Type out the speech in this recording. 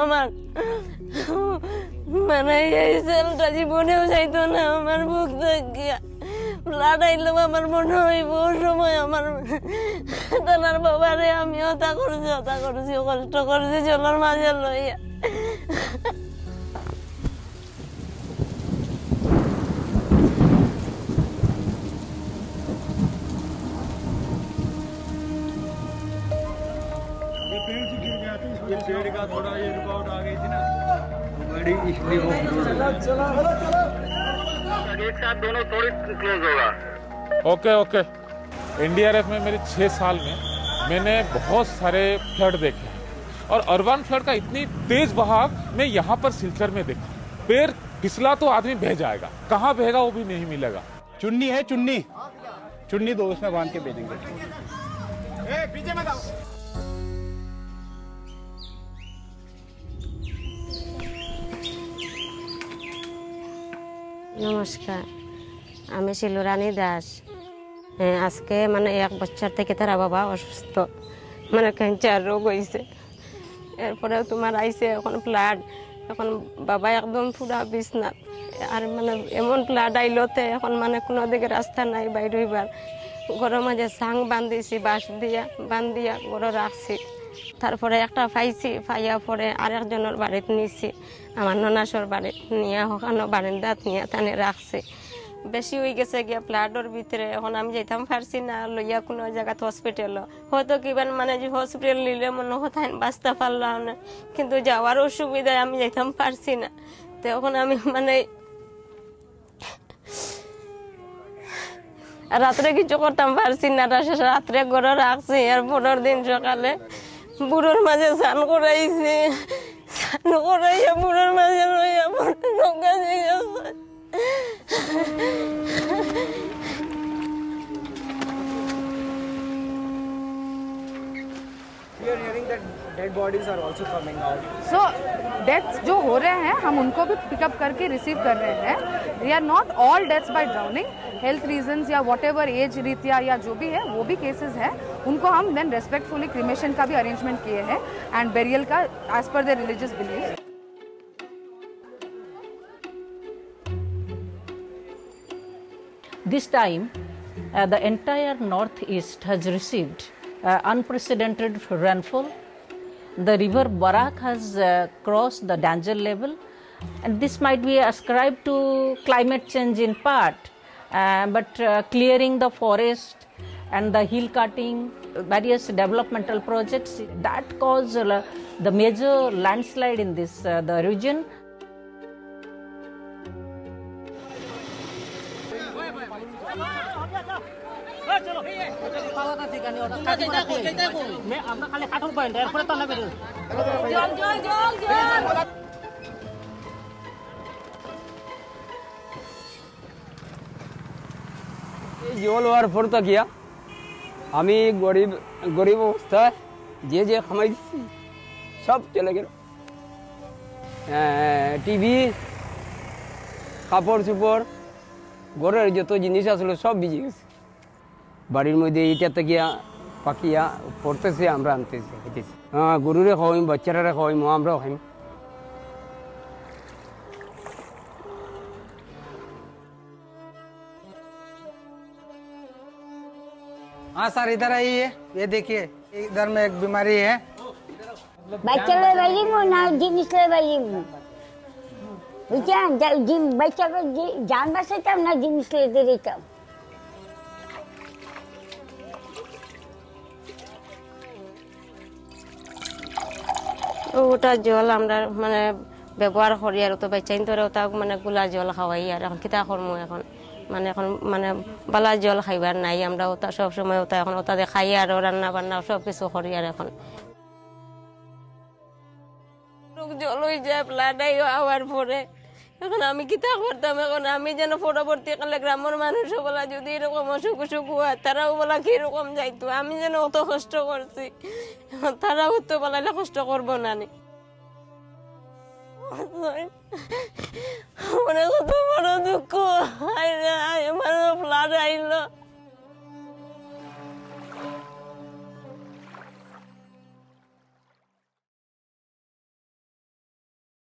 আমার মানে এই ছেলেটা জীবনেও চাইতো না আমার বুক থাকিয়া লাড়াইলো। আমার মনে হইব সময় আমার তার বাবারে আমি হতা করছি কষ্ট করছি চলার মাঝে লইয়া। पेड़ का थोड़ा ये रुकावट आ गई थी ना बड़ी, इसलिए वो एक साथ दोनों थोड़ी क्लोज होगा। ओके एनडीआरएफ में मेरे 6 साल में मैंने बहुत सारे फ्लड देखे हैं और अर्बन फ्लड का इतनी तेज बहाव मैं यहाँ पर सिलचर में देखा। पैर फिसला तो आदमी बह जाएगा, कहाँ बहेगा वो भी नहीं मिलेगा। चुन्नी है, चुन्नी दो उसमें बांध के भेजेंगे। पीछे मत आओ। নমস্কার, আমি শিলুরানী দাস। আজকে মানে 1 বছর থেকে তারা বাবা অসুস্থ, মানে ক্যান্সার রোগ হয়েছে। এরপরে তোমার আইসে এখন ফ্লাড, এখন বাবা একদম পুরা বিছনাত। আর মানে এমন ফ্লাড আইলতে এখন মানে কোনো দিকে রাস্তা নাই বাইরে হইবার। ঘরের মাঝে সাং বান্ধিছি, বাঁশ দিয়া বান্ধিয়া ঘরে রাখছি। তারপরে একটা পাইছি, পাইয়া পরে আরেকজনের বাড়িতে নিছি, আমার ননাসর বাড়ি নিয়ে ওখানে বারিন্দাত নিয়ে টানে রাখছি। বেশি হয়ে গেছে গিয়া ফ্লাডের ভিতরে, এখন আমি যাইতাম পারছি না লইয়া কোনো জায়গাত হসপিটাল। হয়তো কিবা মানে যে হসপিটাল নিলে মনে হতাই বাঁচতে পারলাম না, কিন্তু যাওয়ার অসুবিধায় আমি যাইতাম পারছি না। তো এখন আমি মানে রাত্রে কিছু করতাম পারছি না, রাত্রে ঘরে রাখছি। আর পরের দিন সকালে বুড়োর মাঝে স্নান করাইছি, স্নান করাইয়া বুড়োর মাঝে লইয়া নৌকা গেছে। We are hearing that dead bodies are also coming out. So deaths जो हो रहे हैं हम उनको भी पिकअप करके रिसीव कर रहे हैं। They are not all deaths by drowning, health reasons या whatever एज रीतिया या जो भी है वो भी केसेस है। उनको हम देन रेस्पेक्टफुली क्रिमेशन का भी अरेंजमेंट किए हैं एंड बेरियल का as per their religious belief. This time, the entire northeast has received unprecedented rainfall. The river Barak has crossed the danger level, and this might be ascribed to climate change in part, but clearing the forest and the hill cutting, various developmental projects that caused the major landslide in this the region. জল হওয়ার পর তো গিয়া আমি গরিব অবস্থায় যে খামাইছি সব চলে গেল। টিভি, কাপড় চোপড়, ঘরের যত জিনিস আসলে সব ভিজে গেছে। বাড়ির মধ্যে এইটাতে গিয়া পাকিয়া পড়তেছে, আমরা আনতেছি খাইতেছি। গরুরে খাওয়াইম, বাচ্চারা খাওয়াইম, আমরাও খাইম। हाँ सर, इधर आइए, ये देखिए इधर में एक बीमारी है। बच्चा ले भाई मो ना जिनिस ले भाई मो बुझान जिम बच्चा को जान बसे तब ना जिनिस ले दे रे तब ওটা জল আমরা মানে ব্যবহার করি। আর তো বাচ্চাইন তোরা ওটা মানে গুলা জল খাওয়াই। আর এখন কিতা করমু এখন এখন বালা জল খাইবার নাই। আমরা ওটা সব সময় ওটা এখন ওটাতে খাই আর রান্না বান্না সব কিছু করি। আর এখন জল হয়ে যায় প্লাডাই হওয়ার পরে এখন আমি কিতা করতাম। এখন আমি যেন পরবর্তীকালে গ্রামের মানুষ বলা যদি এরকম অসুখ অসুখ হয় তারাও বলা কিরকম যাইতো। আমি যেন অত কষ্ট করছি, তারাও তো বলাইলে কষ্ট করবো না। মানে কত বড় দুঃখ, আমার ফ্লাড আইলো।